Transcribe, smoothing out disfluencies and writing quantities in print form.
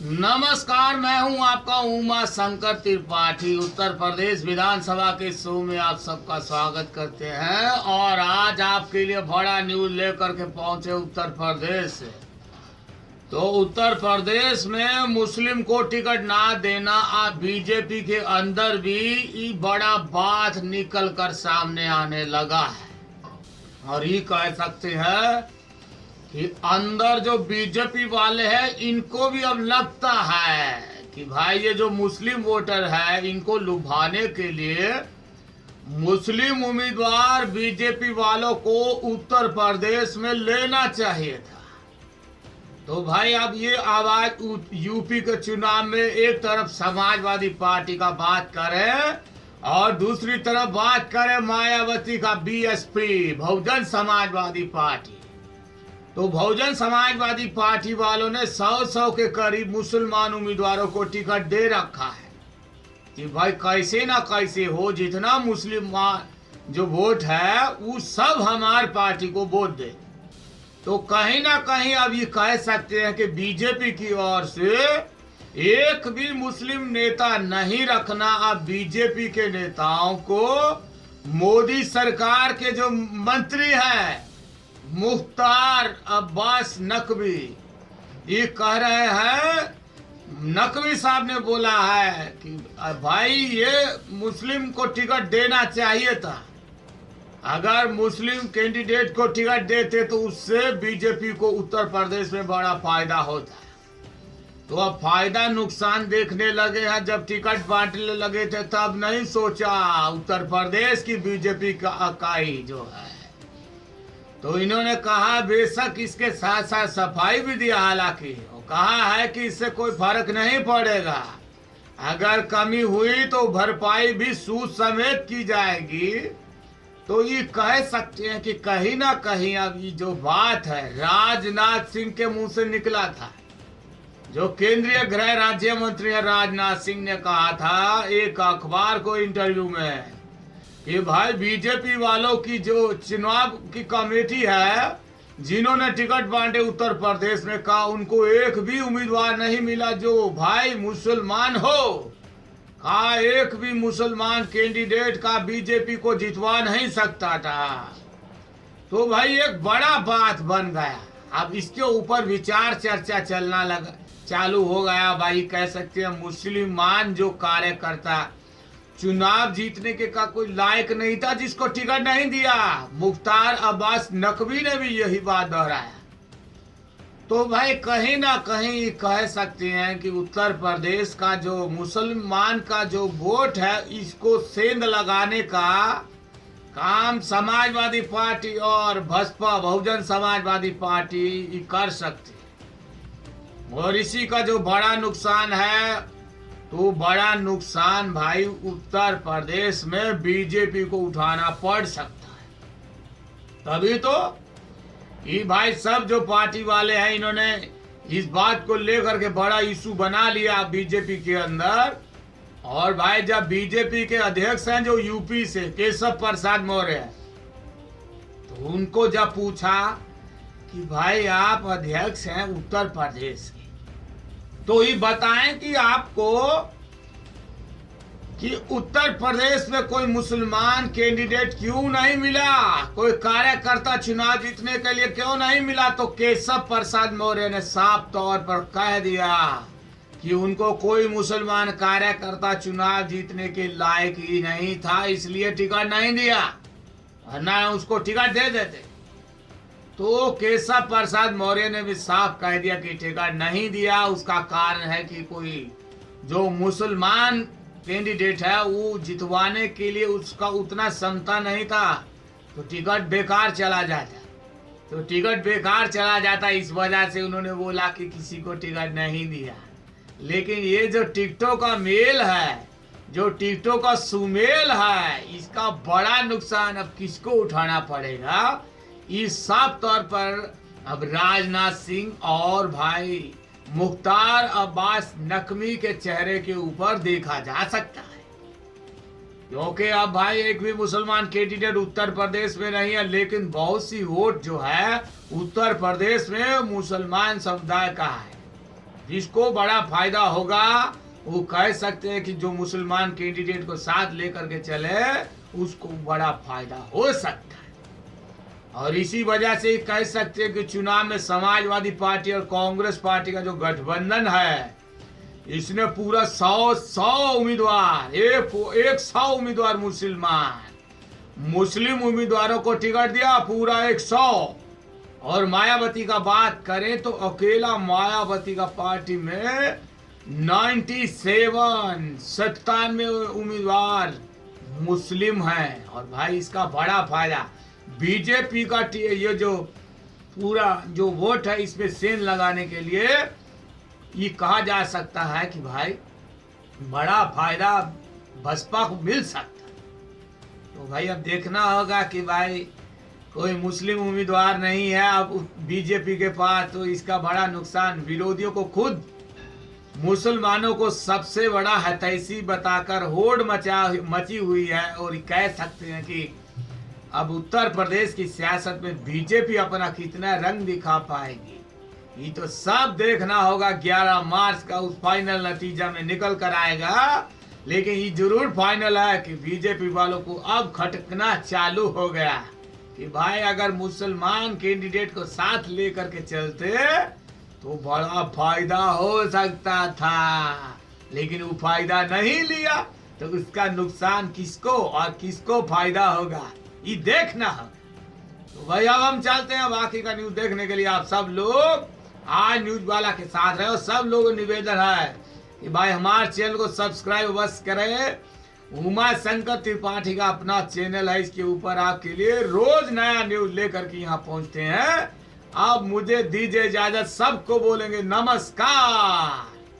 नमस्कार, मैं हूं आपका उमा शंकर त्रिपाठी। उत्तर प्रदेश विधानसभा के शो में आप सबका स्वागत करते हैं। और आज आपके लिए बड़ा न्यूज लेकर के पहुंचे उत्तर प्रदेश से। तो उत्तर प्रदेश में मुस्लिम को टिकट ना देना आप बीजेपी के अंदर भी ये बड़ा बात निकल कर सामने आने लगा है। और ये कह सकते हैं कि अंदर जो बीजेपी वाले हैं इनको भी अब लगता है कि भाई ये जो मुस्लिम वोटर है इनको लुभाने के लिए मुस्लिम उम्मीदवार बीजेपी वालों को उत्तर प्रदेश में लेना चाहिए था। तो भाई अब ये आवाज यूपी के चुनाव में एक तरफ समाजवादी पार्टी का बात करे और दूसरी तरफ बात करे मायावती का बीएसपी बहुजन समाजवादी पार्टी। तो बहुजन समाजवादी पार्टी वालों ने 100 के करीब मुसलमान उम्मीदवारों को टिकट दे रखा है कि भाई कैसे ना कैसे हो जितना मुस्लिम जो वोट है वो सब हमार पार्टी को वोट दे। तो कहीं ना कहीं अब ये कह सकते हैं कि बीजेपी की ओर से एक भी मुस्लिम नेता नहीं रखना। अब बीजेपी के नेताओं को मोदी सरकार के जो मंत्री हैं मुख्तार अब्बास नकवी ये कह रहे हैं, नकवी साहब ने बोला है कि भाई ये मुस्लिम को टिकट देना चाहिए था। अगर मुस्लिम कैंडिडेट को टिकट देते तो उससे बीजेपी को उत्तर प्रदेश में बड़ा फायदा होता है। तो अब फायदा नुकसान देखने लगे हैं। जब टिकट बांटने लगे थे तब नहीं सोचा उत्तर प्रदेश की बीजेपी का इकाई जो है। तो इन्होंने कहा बेशक इसके साथ साथ सफाई भी दिया, हालांकि कहा है कि इससे कोई फर्क नहीं पड़ेगा, अगर कमी हुई तो भरपाई भी सूद समेत की जाएगी। तो ये कह सकते हैं कि कहीं ना कहीं अब ये जो बात है राजनाथ सिंह के मुंह से निकला था। जो केंद्रीय गृह राज्य मंत्री है राजनाथ सिंह ने कहा था एक अखबार को इंटरव्यू में कि भाई बीजेपी वालों की जो चुनाव की कमेटी है जिन्होंने टिकट बांटे उत्तर प्रदेश में, कहा उनको एक भी उम्मीदवार नहीं मिला जो भाई मुसलमान हो। कहा एक भी मुसलमान कैंडिडेट का बीजेपी को जितवा नहीं सकता था। तो भाई एक बड़ा बात बन गया। अब इसके ऊपर विचार चर्चा चलना लगा चालू हो गया। भाई कह सकते हैं मुसलमान जो कार्यकर्ता चुनाव जीतने के का कोई लायक नहीं था जिसको टिकट नहीं दिया। मुख्तार अब्बास नकवी ने भी यही बात दोहराया। तो भाई कहीं ना कहीं कह सकते हैं कि उत्तर प्रदेश का जो मुसलमान का जो वोट है इसको सेंध लगाने का काम समाजवादी पार्टी और बसपा बहुजन समाजवादी पार्टी कर सकती है। और इसी का जो बड़ा नुकसान है तो बड़ा नुकसान भाई उत्तर प्रदेश में बीजेपी को उठाना पड़ सकता है। तभी तो ये भाई सब जो पार्टी वाले हैं इन्होंने इस बात को लेकर के बड़ा इशू बना लिया बीजेपी के अंदर। और भाई जब बीजेपी के अध्यक्ष हैं जो यूपी से केशव प्रसाद मौर्य है, तो उनको जब पूछा कि भाई आप अध्यक्ष हैं उत्तर प्रदेश के, तो ये बताएं कि आपको कि उत्तर प्रदेश में कोई मुसलमान कैंडिडेट क्यों नहीं मिला, कोई कार्यकर्ता चुनाव जीतने के लिए क्यों नहीं मिला। तो केशव प्रसाद मौर्य ने साफ तौर पर कह दिया कि उनको कोई मुसलमान कार्यकर्ता चुनाव जीतने के लायक ही नहीं था, इसलिए टिकट नहीं दिया, वरना उसको टिकट दे देते। तो केशव प्रसाद मौर्य ने भी साफ कह दिया कि टिकट नहीं दिया उसका कारण है कि कोई जो मुसलमान कैंडिडेट है वो जितवाने के लिए उसका उतना क्षमता नहीं था, तो टिकट बेकार चला जाता। तो टिकट बेकार चला जाता, इस वजह से उन्होंने बोला कि किसी को टिकट नहीं दिया। लेकिन ये जो टिकटों का मेल है, जो टिकटों का सुमेल है, इसका बड़ा नुकसान अब किसको उठाना पड़ेगा, इस साफ तौर पर अब राजनाथ सिंह और भाई मुख्तार अब्बास नकवी के चेहरे के ऊपर देखा जा सकता है। क्योंकि अब भाई एक भी मुसलमान कैंडिडेट उत्तर प्रदेश में नहीं है, लेकिन बहुत सी वोट जो है उत्तर प्रदेश में मुसलमान समुदाय का है। जिसको बड़ा फायदा होगा वो कह सकते हैं कि जो मुसलमान कैंडिडेट को साथ लेकर के चले उसको बड़ा फायदा हो सकता है। और इसी वजह से कह सकते हैं कि चुनाव में समाजवादी पार्टी और कांग्रेस पार्टी का जो गठबंधन है इसने पूरा 100 उम्मीदवार 100 उम्मीदवार मुस्लिम उम्मीदवारों को टिकट दिया, पूरा 100। और मायावती का बात करें तो अकेला मायावती का पार्टी में 97 उम्मीदवार मुस्लिम हैं। और भाई इसका बड़ा फायदा बीजेपी का ये जो पूरा जो वोट है इसमें सेंध लगाने के लिए ये कहा जा सकता है कि भाई बड़ा फायदा बसपा को मिल सकता है। तो भाई अब देखना होगा कि भाई कोई मुस्लिम उम्मीदवार नहीं है अब बीजेपी के पास, तो इसका बड़ा नुकसान विरोधियों को खुद मुसलमानों को सबसे बड़ा हतैसी बताकर होड़ मची हुई है। और कह सकते हैं कि अब उत्तर प्रदेश की सियासत में बीजेपी अपना कितना रंग दिखा पाएगी ये तो सब देखना होगा। 11 मार्च का उस फाइनल नतीजा में निकल कर आएगा। लेकिन ये जरूर फाइनल है कि बीजेपी वालों को अब खटकना चालू हो गया कि भाई अगर मुसलमान कैंडिडेट को साथ लेकर के चलते तो बड़ा फायदा हो सकता था, लेकिन वो फायदा नहीं लिया तो उसका नुकसान किसको और किसको फायदा होगा ये देखना है। तो भाई अब हम चलते हैं बाकी का न्यूज देखने के लिए। आप सब लोग आज न्यूज वाला के साथ रहे और सब लोगों निवेदन है कि भाई हमारे चैनल को सब्सक्राइब बस करें। उमा शंकर त्रिपाठी का अपना चैनल है, इसके ऊपर आपके लिए रोज नया न्यूज लेकर के यहाँ पहुंचते हैं। अब मुझे दीजिए इजाजत, सबको बोलेंगे नमस्कार।